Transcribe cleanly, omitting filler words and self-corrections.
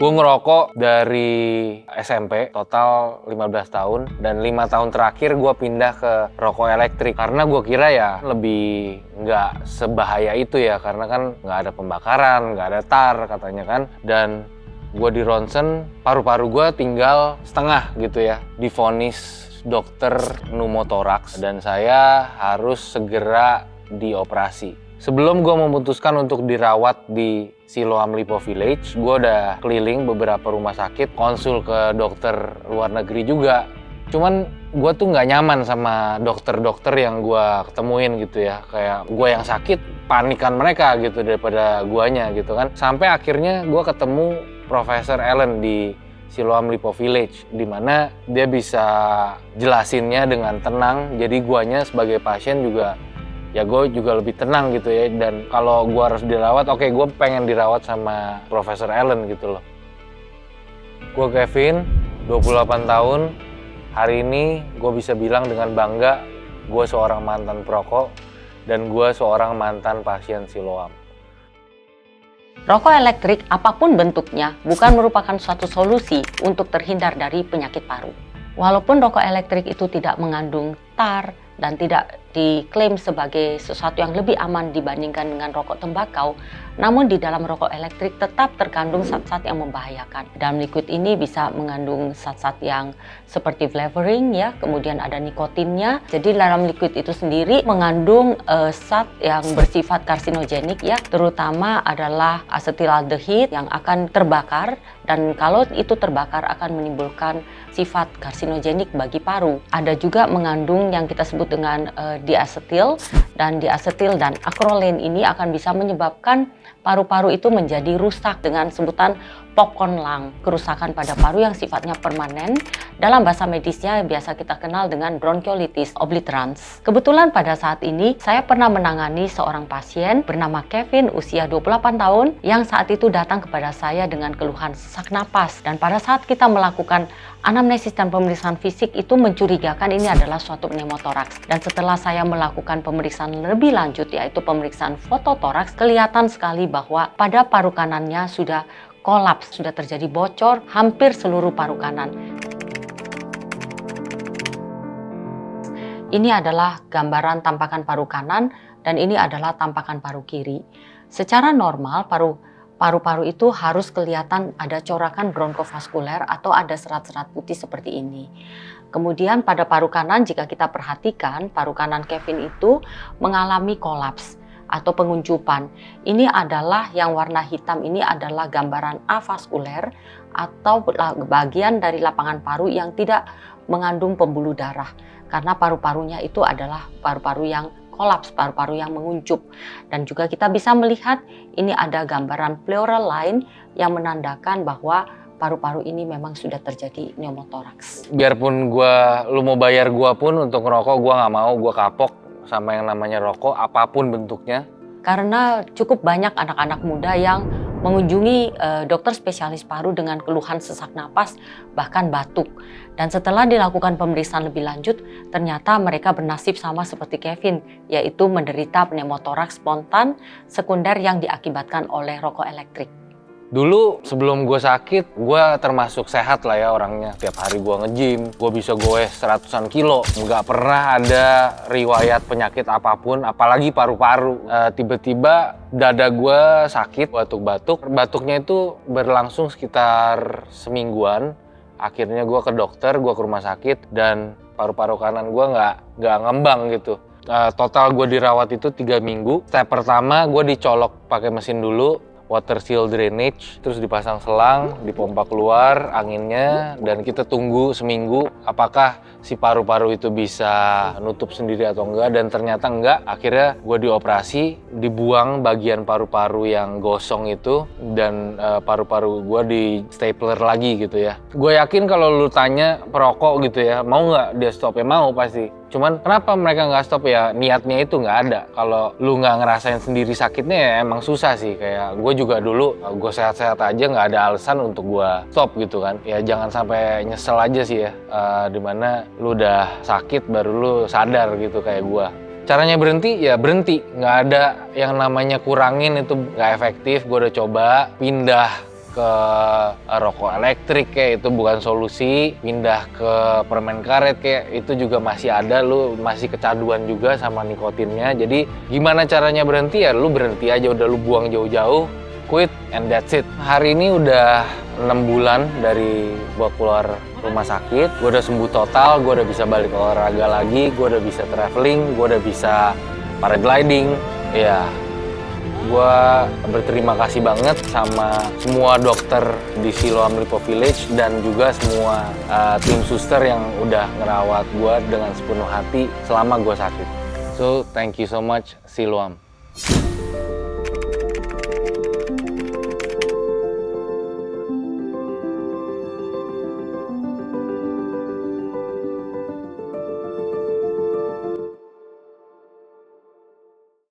Gue ngerokok dari SMP, total 15 tahun. Dan 5 tahun terakhir gue pindah ke rokok elektrik. Karena gue kira ya lebih nggak sebahaya itu ya. Karena kan nggak ada pembakaran, nggak ada tar katanya kan. Dan gue di ronsen, paru-paru gue tinggal setengah gitu ya. Divonis dokter pneumotoraks. Dan saya harus segera dioperasi. Sebelum gue memutuskan untuk dirawat di Siloam Lipo Village, gue udah keliling beberapa rumah sakit, konsul ke dokter luar negeri juga. Cuman gue tuh nggak nyaman sama dokter-dokter yang gue ketemuin gitu ya. Kayak gue yang sakit, panikan mereka gitu daripada guanya gitu kan. Sampai akhirnya gue ketemu Profesor Allen di Siloam Lipo Village, di mana dia bisa jelasinnya dengan tenang. Jadi guanya sebagai pasien juga ya gue juga lebih tenang gitu ya. Dan kalau gue harus dirawat, oke, gue pengen dirawat sama Profesor Allen gitu loh. Gue Kevin, 28 tahun. Hari ini gue bisa bilang dengan bangga gue seorang mantan perokok dan gue seorang mantan pasien Siloam. Rokok elektrik apapun bentuknya bukan merupakan suatu solusi untuk terhindar dari penyakit paru. Walaupun rokok elektrik itu tidak mengandung tar dan tidak diklaim sebagai sesuatu yang lebih aman dibandingkan dengan rokok tembakau, namun di dalam rokok elektrik tetap terkandung zat-zat yang membahayakan. Dalam liquid ini bisa mengandung zat-zat yang seperti flavoring ya, kemudian ada nikotinnya. Jadi dalam liquid itu sendiri mengandung zat yang bersifat karsinogenik ya, terutama adalah asetildehid yang akan terbakar, dan kalau itu terbakar akan menimbulkan sifat karsinogenik bagi paru. Ada juga mengandung yang kita sebut dengan diasetil, dan diasetil dan akrolein ini akan bisa menyebabkan paru-paru itu menjadi rusak dengan sebutan popcorn lung, kerusakan pada paru yang sifatnya permanen. Dalam bahasa medisnya biasa kita kenal dengan bronkiolitis obliterans. Kebetulan pada saat ini saya pernah menangani seorang pasien bernama Kevin, usia 28 tahun, yang saat itu datang kepada saya dengan keluhan sesak napas. Dan pada saat kita melakukan anamnesis dan pemeriksaan fisik itu mencurigakan ini adalah suatu pneumotoraks. Dan setelah saya melakukan pemeriksaan lebih lanjut, yaitu pemeriksaan fototoraks, kelihatan sekali bahwa pada paru kanannya sudah kolaps, sudah terjadi bocor hampir seluruh paru kanan. Ini adalah gambaran tampakan paru kanan dan ini adalah tampakan paru kiri. Secara normal paru-paru itu harus kelihatan ada corakan bronkofaskuler atau ada serat-serat putih seperti ini. Kemudian pada paru kanan, jika kita perhatikan, paru kanan Kevin itu mengalami kolaps atau penguncupan. Ini adalah yang warna hitam, ini adalah gambaran avaskuler atau bagian dari lapangan paru yang tidak mengandung pembuluh darah. Karena paru-parunya itu adalah paru-paru yang kolaps, paru-paru yang menguncup. Dan juga kita bisa melihat ini ada gambaran pleural line yang menandakan bahwa paru-paru ini memang sudah terjadi pneumotoraks. Biarpun lu mau bayar gue pun untuk ngerokok, gue nggak mau, gue kapok sama yang namanya rokok, apapun bentuknya. Karena cukup banyak anak-anak muda yang mengunjungi dokter spesialis paru dengan keluhan sesak napas, bahkan batuk. Dan setelah dilakukan pemeriksaan lebih lanjut, ternyata mereka bernasib sama seperti Kevin, yaitu menderita pneumotoraks spontan sekunder yang diakibatkan oleh rokok elektrik. Dulu sebelum gue sakit, gue termasuk sehat lah ya orangnya. Tiap hari gue nge-gym, gue bisa goes 100-an kilo. Nggak pernah ada riwayat penyakit apapun, apalagi paru-paru. Tiba-tiba dada gue sakit, batuk-batuk. Batuknya itu berlangsung sekitar semingguan. Akhirnya gue ke dokter, gue ke rumah sakit, dan paru-paru kanan gue nggak ngembang gitu. Total gue dirawat itu 3 minggu. Step pertama gue dicolok pakai mesin dulu, water seal drainage, terus dipasang selang, dipompa keluar anginnya, dan kita tunggu seminggu apakah si paru-paru itu bisa nutup sendiri atau enggak, dan ternyata enggak. Akhirnya gue dioperasi, dibuang bagian paru-paru yang gosong itu, dan paru-paru gue di stapler lagi gitu ya. Gue yakin kalau lu tanya perokok gitu ya, mau nggak dia stop? Ya mau pasti. Cuman kenapa mereka nggak stop ya, niatnya itu nggak ada. Kalau lu nggak ngerasain sendiri sakitnya ya emang susah sih. Kayak gue juga dulu, gue sehat-sehat aja nggak ada alasan untuk gue stop gitu kan. Ya jangan sampai nyesel aja sih ya, dimana lu udah sakit baru lu sadar gitu kayak gue. Caranya berhenti ya berhenti, nggak ada yang namanya kurangin, itu nggak efektif. Gue udah coba pindah ke rokok elektrik kayak itu bukan solusi, pindah ke permen karet kayak itu juga masih ada, lu masih kecanduan juga sama nikotinnya. Jadi gimana caranya berhenti ya lu berhenti aja, udah lu buang jauh-jauh, quit and that's it. Hari ini udah 6 bulan dari gua keluar rumah sakit, gua udah sembuh total, gua udah bisa balik olahraga lagi, gua udah bisa traveling, gua udah bisa paragliding. Ya, gue berterima kasih banget sama semua dokter di Siloam Lipo Village dan juga semua tim suster yang udah ngerawat gue dengan sepenuh hati selama gue sakit. So, thank you so much Siloam.